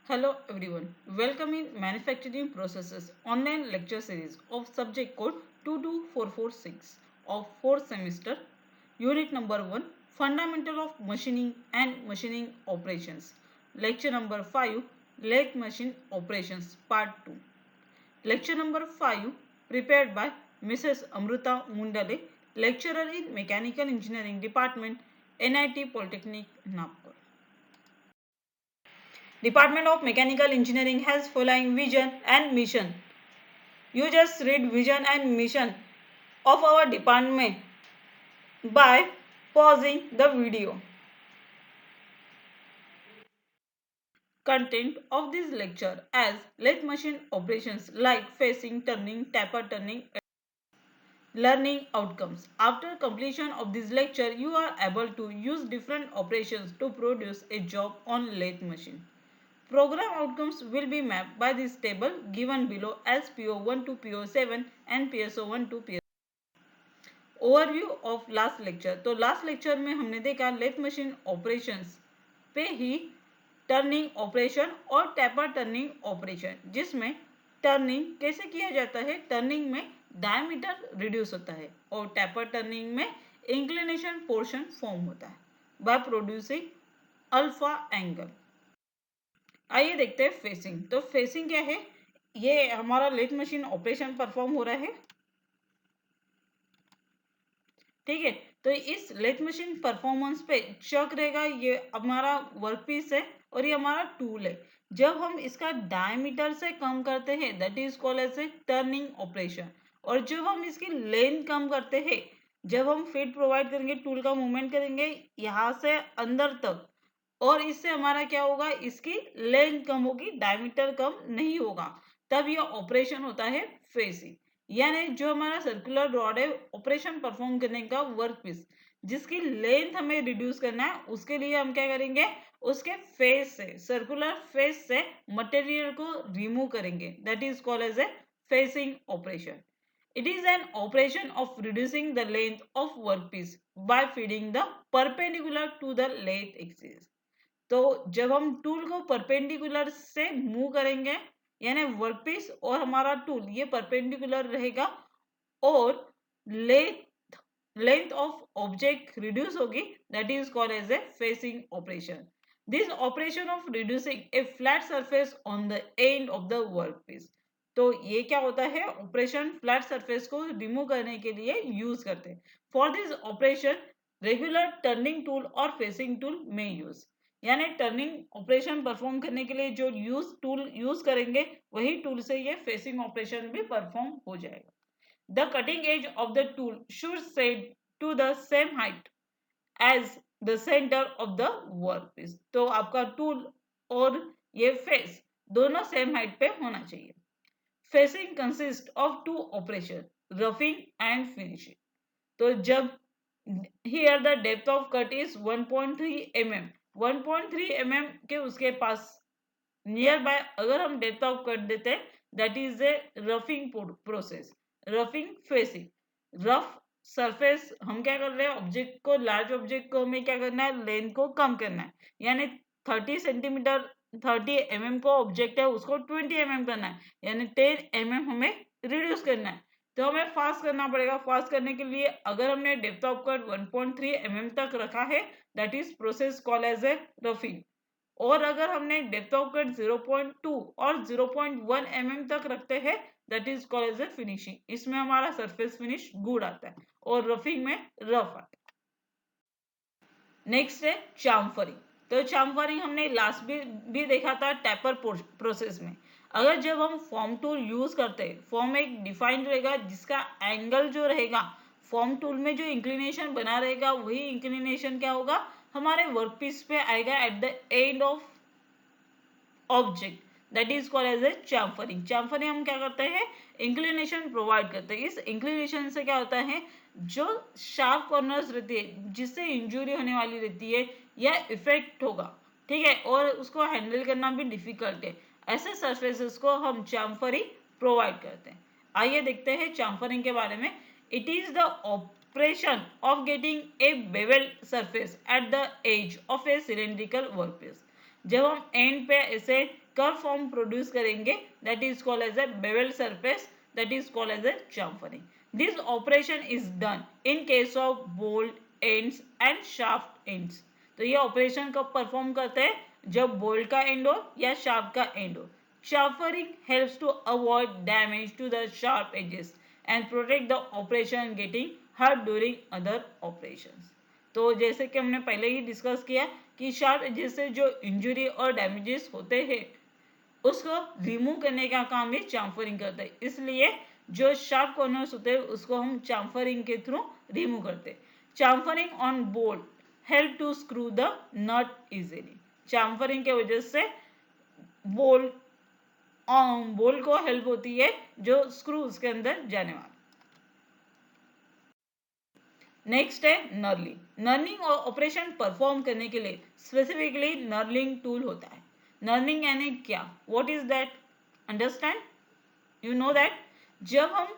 Hello everyone, welcome in Manufacturing Processes online lecture series of subject code 22446 of 4th semester, unit number 1, Fundamental of Machining and Machining Operations, lecture number 5, Lathe Machine Operations, part 2. Lecture number 5, prepared by Mrs. Amruta Mundale, lecturer in Mechanical Engineering Department, NIT Polytechnic, Nagpur. Department of Mechanical Engineering has following vision and mission. You just read vision and mission of our department by pausing the video. Content of this lecture as lathe machine operations like facing, turning, taper turning, learning outcomes. After completion of this lecture, you are able to use different operations to produce a job on lathe machine. Program outcomes will be mapped by this table given below as PO1 to PO7 and PSO1 to PSO. Overview of last lecture. तो last lecture में हमने देखा lathe machine operations पे ही turning operation और tapper turning operation, जिसमें turning कैसे किया जाता है। टर्निंग में डायमीटर रिड्यूस होता है और टैपर टर्निंग में इंक्लिनेशन पोर्शन फॉर्म होता है बाय प्रोड्यूसिंग अल्फा एंगल। आइए देखते हैं फेसिंग। तो फेसिंग क्या है, ये हमारा लेथ मशीन ऑपरेशन परफॉर्म हो रहा है, ठीक है। तो इस लेथ मशीन परफॉर्मेंस पे चक रहेगा, ये हमारा वर्कपीस है और ये हमारा टूल है। जब हम इसका डायमीटर से कम करते हैं that is called as a turning operation, और जब हम इसकी लेंथ कम करते हैं, जब हम फिट प्रोवाइड करेंगे, टूल का मूवमेंट करेंगे यहाँ से अंदर तक, और इससे हमारा क्या होगा, इसकी लेंथ कम होगी, डायमीटर कम नहीं होगा, तब यह ऑपरेशन होता है फेसिंग। यानी जो हमारा सर्कुलर रॉड है ऑपरेशन परफॉर्म करने का वर्क पीस, जिसकी लेंथ हमें रिड्यूस करना है, उसके लिए हम क्या करेंगे, उसके फेस से, सर्कुलर फेस से मटेरियल को रिमूव करेंगे, that is called as a facing operation. It is an operation of reducing the length of workpiece by feeding the perpendicular to the lathe axis. तो जब हम टूल को perpendicular से move करेंगे, यानी वर्कपीस और हमारा टूल ये परपेंडिकुलर रहेगा और लेंथ ऑफ ऑब्जेक्ट रिड्यूस होगी, that is called as a facing operation. This operation of reducing a flat surface on the end of the workpiece. तो ये क्या होता है, ऑपरेशन फ्लैट सरफेस को रिमूव करने के लिए यूज करते हैं। For this operation regular turning tool और फेसिंग टूल में यूज, यानी टर्निंग ऑपरेशन परफॉर्म करने के लिए जो टूल यूज करेंगे, वही टूल से ये फेसिंग ऑपरेशन भी परफॉर्म हो जाएगा। The cutting edge of the tool should set to the same height as the centre of the workpiece. तो आपका टूल और ये फेस दोनों सेम हाइट पे होना चाहिए। Facing consist of two operation, roughing and finishing. तो जब here the depth of cut is 1.3 mm, 1.3 mm के उसके पास नियर बाय अगर हम डेप्थ ऑफ कट देते हैं, that is a roughing process. Roughing facing, rough surface हम क्या कर रहे हैं, ऑब्जेक्ट को, लार्ज ऑब्जेक्ट को हमें क्या करना है, लेंथ को कम करना है, यानी 30 सेंटीमीटर 30 mm को ऑब्जेक्ट है उसको 20 mm करना है, यानी 10 mm हमें रिड्यूस करना है। तो हमें फास्ट करना पड़ेगा। फास्ट करने के लिए अगर हमने डेप्थ ऑफ कट 1.3 mm तक रखा है, that is process called as a roughing. और अगर हमने डेप्थ ऑफ कट 0.2 और 0.1 mm तक रखते हैं, that is called as a finishing. इसमें हमारा सरफेस फिनिश गुड आता है और रफिंग में रफ आता है। नेक्स्ट है चाम्फरिंग। तो चाम्फरिंग हमने लास्ट भी देखा था टैपर प्रोसेस में। अगर जब हम फॉर्म टूल यूज करते हैं, फॉर्म एक डिफाइंड रहेगा जिसका एंगल जो रहेगा, फॉर्म टूल में जो इंक्लिनेशन बना रहेगा, वही इंक्लिनेशन क्या होगा, हमारे वर्कपीस पे आएगा at the end of object, that is called as a chamfering. Chamfering हम क्या करते हैं, इंक्लिनेशन प्रोवाइड करते हैं। इस इंक्लिनेशन से क्या होता है, जो शार्प कॉर्नर्स रहती है, जिससे इंजुरी होने वाली रहती है या इफेक्ट होगा, ठीक है, और उसको हैंडल करना भी डिफिकल्ट है, ऐसे सरफेसेस को हम चाम्फरिंग प्रोवाइड करते हैं। आइए देखते हैं चाम्फरिंग के बारे में। It is the operation of getting a bevelled surface at the edge of a cylindrical workpiece. जब हम एंड पे ऐसे कर्व फॉर्म प्रोड्यूस करेंगे, that is called as a bevel surface, that is called as a chamfering. This operation is done in case of bolt ends and shaft ends. तो ये operation कब perform करते हैं, जब bolt का and हो या शाफ्ट का एंड हो. Chamfering helps to avoid damage to the sharp edges and protect the operation getting hurt during other operations. तो जैसे कि हमने पहले ही डिस्कस किया कि शार्प एजेस से जो इंजुरी और डैमेजेस होते हैं उसको रिमूव करने का काम ये चाम्फरिंग करता है. इसलिए जो शार्प कॉर्नर्स होते हैं उसको हम चाम्फरिंग के थ्रू रिमूव करते हैं. Chamfering on bolt help to screw the nut easily. Chamfering के वजह से बोल्ट को हेल्प होती है जो स्क्रू उसके अंदर जाने वाला. नेक्स्ट है नर्लिंग. नर्लिंग ऑपरेशन परफॉर्म करने के लिए स्पेसिफिकली नर्लिंग टूल होता है. नर्लिंग यानी क्या, what is that, understand, you know that जब हम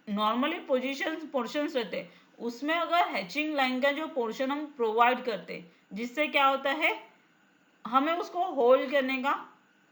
नॉर्मली पोर्शंस रहते हैं उसमें अगर हैचिंग लाइन का जो पोर्शन हम प्रोवाइड करते हैं जिससे क्या होता है हमें उसको होल्ड करने का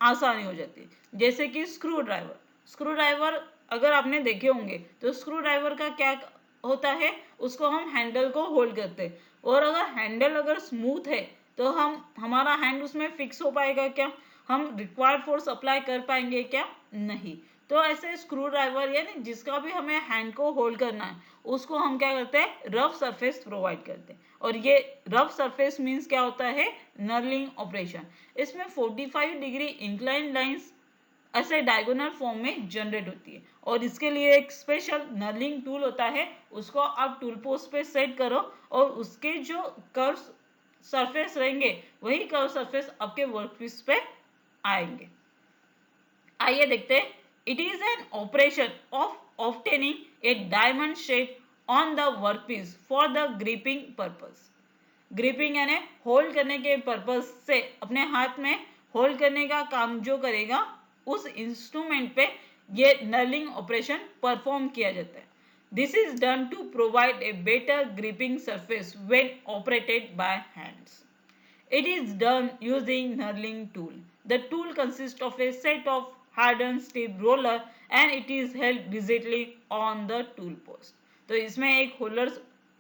आसानी हो जाती है. जैसे कि स्क्रू ड्राइवर अगर आपने देखे होंगे तो स्क्रू ड्राइवर का क्या होता है, उसको हम हैंडल को होल्ड करते हैं और अगर हैंडल अगर स्मूथ है तो हमारा हैंड उसमें फिक्स हो पाएगा क्या, हम रिक्वायर्ड फोर्स अप्लाई कर पाएंगे क्या, नहीं. तो ऐसे स्क्रू ड्राइवर यानी जिसका भी हमें हैंड को होल्ड करना है उसको हम क्या करते हैं, रफ सरफेस प्रोवाइड करते हैं. और ये रफ सरफेस मीन्स क्या होता है, नर्लिंग ऑपरेशन. इसमें 45 डिग्री इंक्लाइन लाइंस ऐसे डायगोनल फॉर्म में जनरेट होती है और इसके लिए एक स्पेशल नर्लिंग टूल होता है. उसको आप टूल पोस्ट पे सेट करो और उसके जो कर्व सरफेस रहेंगे वही कर्व सरफेस आपके वर्कपीस पे आएंगे. आइए देखते हैं. It is an operation of obtaining A diamond shape on the workpiece for the gripping purpose. Gripping यानी होल्ड करने के पर्पस से अपने हाथ में होल्ड करने का काम जो करेगा उस इंस्ट्रूमेंट पे ये नर्लिंग ऑपरेशन परफॉर्म किया जाता है. This is done to provide a better gripping surface when operated by hands. It is done using knurling tool. The tool consists of a set of hardened steel roller and it is held rigidly on the tool post. तो इसमें एक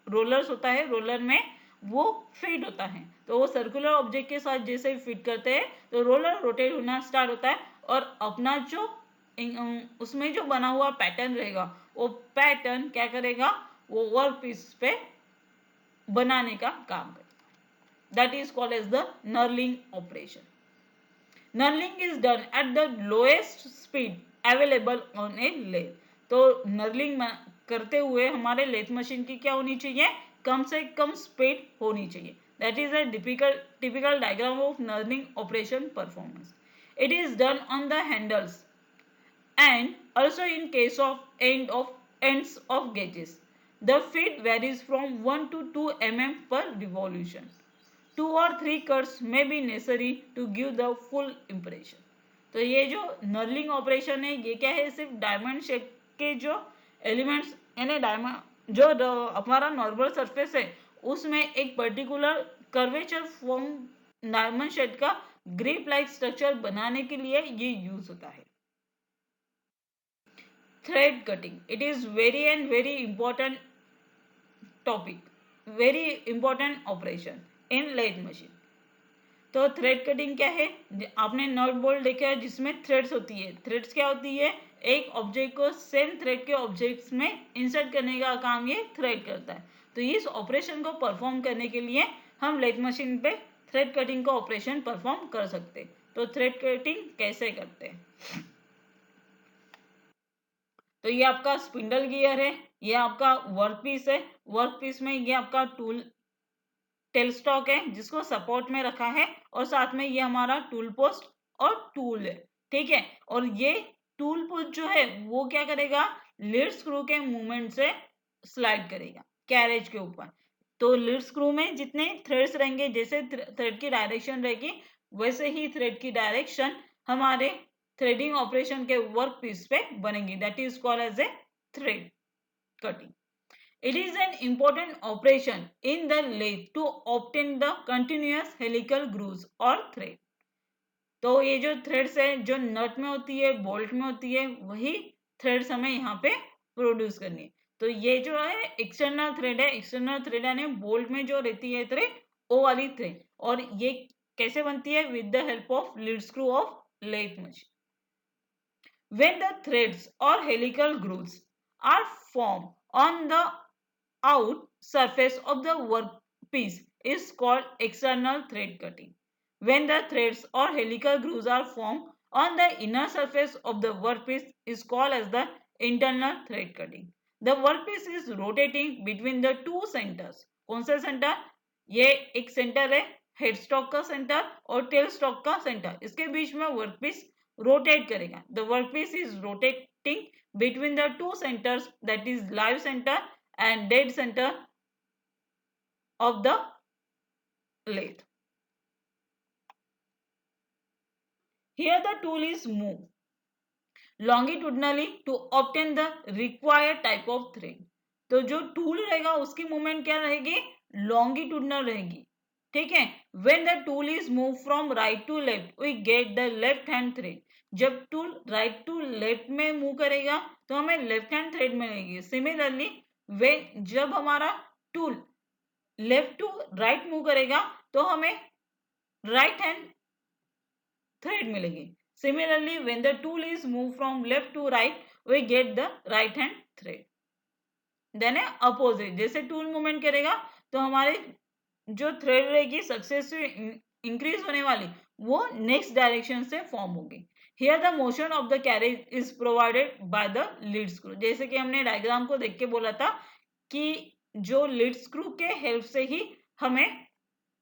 rollers होता है, roller में वो fit होता है तो वो सर्कुलर ऑब्जेक्ट के साथ जैसे फिट करते हैं तो रोलर रोटेट होना स्टार्ट होता है और अपना जो उसमें जो बना हुआ पैटर्न रहेगा वो पैटर्न क्या करेगा, वो वर्क पीस पे बनाने का काम करेगा. That is called as the knurling operation. Knurling is done at the lowest speed available on a lathe. तो knurling करते हुए हमारे लेथ मशीन की क्या होनी चाहिए, कम से कम स्पीड होनी चाहिए. That is a typical diagram of knurling operation performance. It is done on the handles and also in case of ends of gauges. The feed varies from 1 to 2 mm per revolution. 2 or 3 cuts may be necessary to give the full impression. तो ये जो knurling operation है ये क्या है, सिर्फ diamond shape के जो एलिमेंट्स यानी डायमंड जो हमारा नॉर्मल सरफेस है उसमें एक particular curvature form diamond shape का ग्रिप लाइक स्ट्रक्चर बनाने के लिए ये यूज होता है. Thread cutting, it is very important topic, very important operation in lathe machine. तो थ्रेड कटिंग क्या है, आपने नट बोल्ट देखा है जिसमें थ्रेड्स होती है. थ्रेड्स क्या होती है, एक ऑब्जेक्ट को सेम थ्रेड के ऑब्जेक्ट्स में इंसर्ट करने का काम ये थ्रेड करता है. तो इस ऑपरेशन को परफॉर्म करने के लिए हम लेथ मशीन पे थ्रेड कटिंग का ऑपरेशन परफॉर्म कर सकते हैं. तो थ्रेड कटिंग कैसे करते हैं, तो ये आपका स्पिंडल गियर है, ये आपका वर्कपीस है, वर्कपीस में ये आपका टूल टेल स्टॉक है जिसको सपोर्ट में रखा है और साथ में ये हमारा टूल पोस्ट और टूल है. ठीक है, और ये टूल पोस्ट जो है वो क्या करेगा, लीड स्क्रू के मूवमेंट से स्लाइड करेगा कैरेज के ऊपर. तो लीड स्क्रू में जितने थ्रेड्स रहेंगे, जैसे थ्रेड की डायरेक्शन रहेगी वैसे ही थ्रेड की डायरेक्शन हमारे थ्रेडिंग ऑपरेशन के वर्क पीस पे बनेगी. That is called as a thread cutting. It is an important operation in the lathe to obtain the continuous helical grooves or thread. तो ये जो थ्रेड्स है जो नट में होती है, बोल्ट में होती है, वही थ्रेड्स हमें यहाँ पे प्रोड्यूस करनी है। तो ये जो है एक्सटर्नल थ्रेड है, एक्सटर्नल थ्रेड यानी बोल्ट में जो रहती है थ्रेड, वो वाली थ्रेड। और ये कैसे बनती है? With the help of lead screw of lathe machine. When the threads or helical grooves are formed on the out surface of the workpiece is called external thread cutting. When the threads or helical grooves are formed on the inner surface of the workpiece is called as the internal thread cutting. The workpiece is rotating between the two centers. कौन सा centre? ये एक centre है head stock का centre और tell stock का centre, इसके बीच में वर्कपीस रोटेट करेगा. The workpiece is rotating between the two centers, that is live center and dead center of the lathe. Here the tool is moved longitudinally to obtain the required type of thread. तो जो tool रहेगा उसकी movement क्या रहेगी? Longitudinal रहेगी. ठीक है. When the tool is moved from right to left, we get the left hand thread. जब टूल राइट टू लेफ्ट में मूव करेगा तो हमें लेफ्ट हैंड थ्रेड मिलेगी. सिमिलरली when जब हमारा tool left to right move करेगा तो हमें राइट हैंड थ्रेड मिलेगी. Similarly, when the tool is moved from left to right, we get the right hand thread. Then opposite, जैसे tool movement करेगा तो हमारे जो थ्रेड रहेगी सक्सेसिव इंक्रीज होने वाली वो नेक्स्ट डायरेक्शन से फॉर्म होगी. Here the motion of the carriage is provided by the lead screw. जैसे कि हमने डायग्राम को देख के बोला था कि जो लीड स्क्रू के हेल्प से ही हमें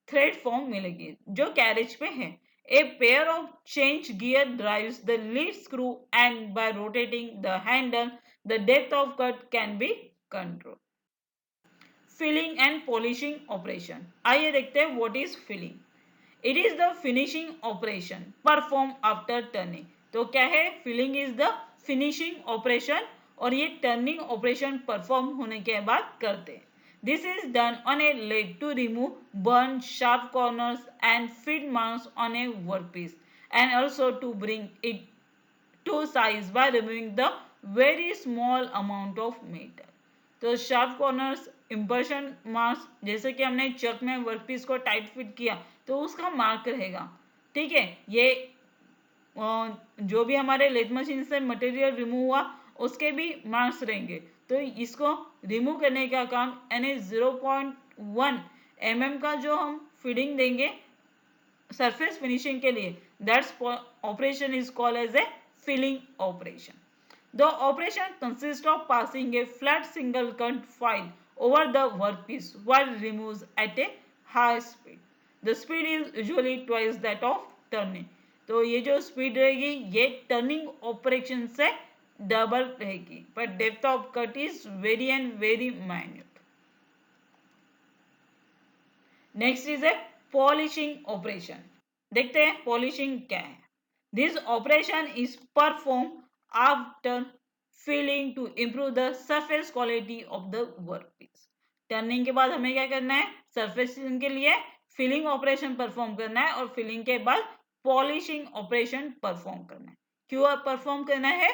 थ्रेड फॉर्म मिलेगी जो कैरेज पे है. A pair of change gear drives the lead screw and by rotating the handle, the depth of cut can be controlled. Filling and polishing operation. आइए देखते हैं what is filling. It is the finishing operation performed after turning. तो क्या है? Filling is the finishing operation और ये turning operation perform होने के बाद करते हैं. This is done on a lathe to remove burnt sharp corners and feed marks on a workpiece and also to bring it to size by removing the very small amount of metal. तो sharp corners, impression marks, जैसे कि हमने चक में workpiece को tight fit किया तो उसका mark रहेगा. ठीक है. ये जो भी हमारे लेथ मशीन से मटेरियल रिमूव हुआ उसके भी मार्क्स रहेंगे. तो इसको रिमूव करने का काम यानी 0.1 mm का जो हम फीडिंग देंगे सरफेस फिनिशिंग के लिए, that's operation is called as a filing operation. The operation consists of passing a flat single cut file over the workpiece while removes at a high speed. The speed is usually twice that of turning. तो ये जो speed रहेगी ये turning operation से double रहेगी, but depth of cut is very and very minute. Next is a polishing operation. देखते हैं polishing क्या है. This operation is performed after filling to improve the surface quality of the workpiece. Turning के बाद हमें क्या करना है? सरफेसिंग के लिए फिलिंग ऑपरेशन परफॉर्म करना है और फिलिंग के बाद पॉलिशिंग ऑपरेशन परफॉर्म करना है. क्यों परफॉर्म करना है?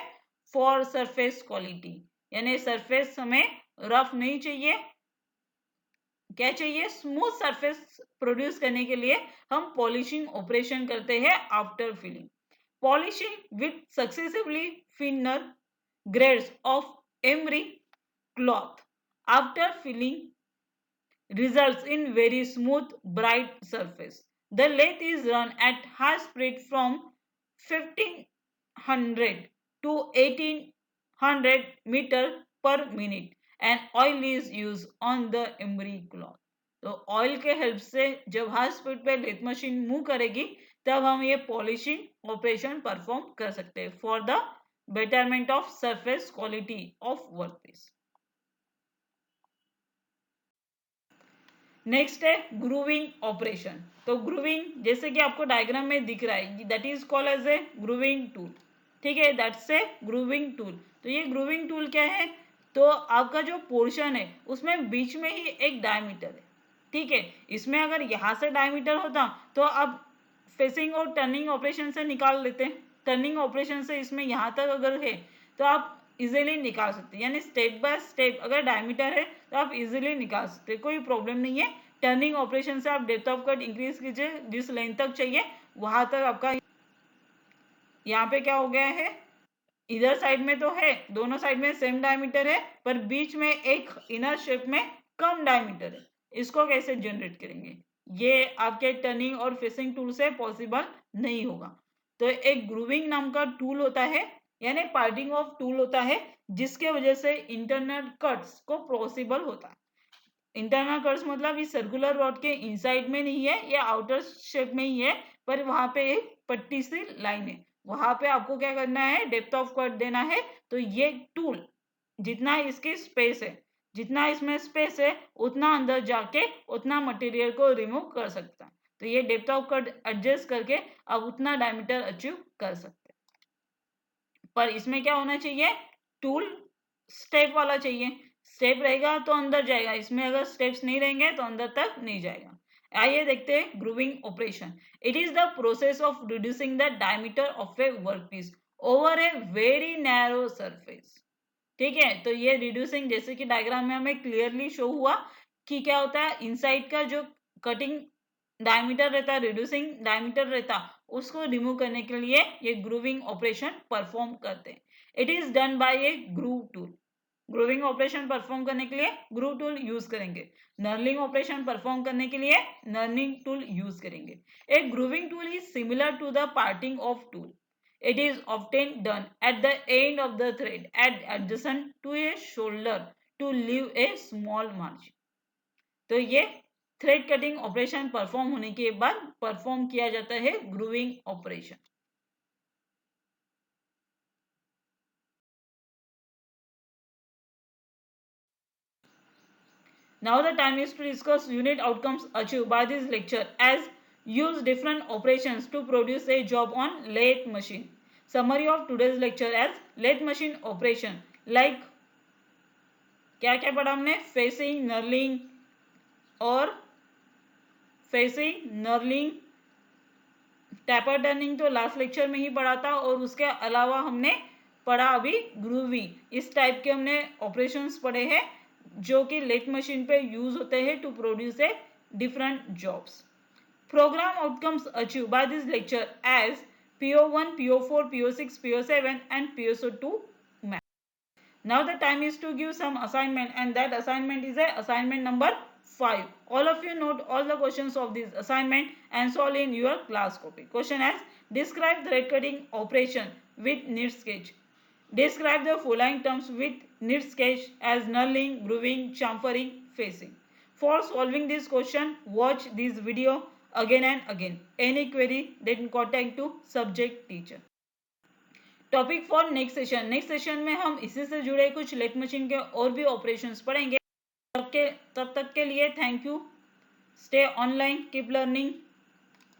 फॉर सरफेस क्वालिटी, यानी सरफेस हमें रफ नहीं चाहिए. क्या चाहिए? स्मूथ सरफेस प्रोड्यूस करने के लिए हम पॉलिशिंग ऑपरेशन करते हैं after filing. Polishing with successively thinner grades of emery cloth after filling results in very smooth, bright surface. The lathe is run at high speed from 1500 to 1800 meter per minute and oil is used on the emery cloth. तो oil के help से जब high speed पे lathe machine move करेगी तब हम ये polishing operation perform कर सकते हैं for the betterment of surface quality of workpiece. Next है ग्रूविंग ऑपरेशन. तो ग्रूविंग जैसे कि आपको डायग्राम में दिख रहा है, that is called as a grooving tool. ठीक है, दैट्स ए ग्रूविंग टूल. तो ये ग्रूविंग टूल क्या है? तो आपका जो पोर्शन है उसमें बीच में ही एक डायमीटर है. ठीक है, इसमें अगर यहाँ से डायमीटर होता तो आप फेसिंग और टर्निंग ऑपरेशन से निकाल लेते हैं। टर्निंग ऑपरेशन से इसमें यहाँ तक अगर है तो आप इजीली निकाल सकते हैं, यानी स्टेप बाय स्टेप अगर डायमीटर है तो आप इजीली निकाल सकते हैं, कोई प्रॉब्लम नहीं है। टर्निंग ऑपरेशन से आप डेप्थ ऑफ कट इंक्रीज कीजिए, जिस लेंथ तक चाहिए वहां तक आपका। यहाँ पे क्या हो गया है, इधर साइड में तो है, दोनों साइड में सेम डायमीटर है, पर बीच में एक इनर शेप में कम डायमीटर है। इसको कैसे जनरेट करेंगे, ये आपके टर्निंग और फेसिंग टूल से पॉसिबल नहीं होगा। तो एक ग्रूविंग नाम का टूल होता है, यानी पार्टिंग ऑफ टूल होता है, जिसके वजह से इंटरनल कट्स को पॉसिबल होता है। इंटरनल कट्स मतलब इस सर्कुलर रॉड के इनसाइड में नहीं है या आउटर शेप में ही है, पर वहां पे एक पट्टी सी लाइन है, वहां पे आपको क्या करना है, डेप्थ ऑफ कट देना है। तो ये टूल जितना इसकी स्पेस है, जितना इसमें स्पेस है उतना अंदर जाके उतना मटेरियल को रिमूव कर सकता है। तो ये डेप्थ ऑफ कट एडजस्ट करके आप उतना डायमीटर अचीव कर सकते हैं। पर इसमें क्या होना चाहिए, टूल स्टेप वाला चाहिए। स्टेप रहेगा तो अंदर जाएगा, इसमें अगर स्टेप्स नहीं रहेंगे तो अंदर तक नहीं जाएगा। आइए देखते हैं grooving operation. It is the process of reducing the diameter of A workpiece over a very narrow surface. ठीक है, तो ये रिड्यूसिंग जैसे कि डायग्राम में हमें क्लियरली शो हुआ कि क्या होता है, इनसाइड का जो कटिंग डायमीटर रहता है, रिड्यूसिंग डायमीटर रहता, उसको रिमूव करने के लिए ये ग्रूविंग ऑपरेशन परफॉर्म करते हैं। It is done by a groove tool. Grooving operation perform करने के लिए ग्रूव टूल यूज करेंगे। नर्लिंग ऑपरेशन परफॉर्म करने के लिए नर्लिंग टूल यूज करेंगे। A grooving tool is similar to the parting off tool. It is often done at the end of the thread at adjacent to a shoulder to leave a small margin. तो ये thread cutting operation perform होने के बाद perform किया जाता है grooving operation. Now the time is to discuss unit outcomes achieved by this lecture as use different operations to produce a job on lathe machine. Summary of today's lecture as lathe machine operation like क्या क्या पढ़ा हमने, facing, knurling और facing, knurling, tapper turning तो last lecture में ही पढ़ा था, और उसके अलावा हमने पढ़ा अभी ग्रूविंग। इस टाइप के हमने ऑपरेशंस पढ़े हैं जो कि लेथ मशीन पे यूज होते हैं to produce a different jobs. Programme outcomes achieve by this lecture as PO1, PO4, PO6, PO7 and PSO2 math. Now the time is to give some assignment, and that assignment is a assignment number 5. All of you note all the questions of this assignment and solve in your class copy. Question as describe thread cutting operation with knit sketch. Describe the following terms with knit sketch as knurling, grooving, chamfering, facing. For solving this question, watch this video again and again. Any query, then contact to subject teacher. Topic for next session. Next session में हम इसी से जुड़े कुछ lathe machine के और भी operations पढ़ेंगे। तब तक के लिए thank you. Stay online, keep learning.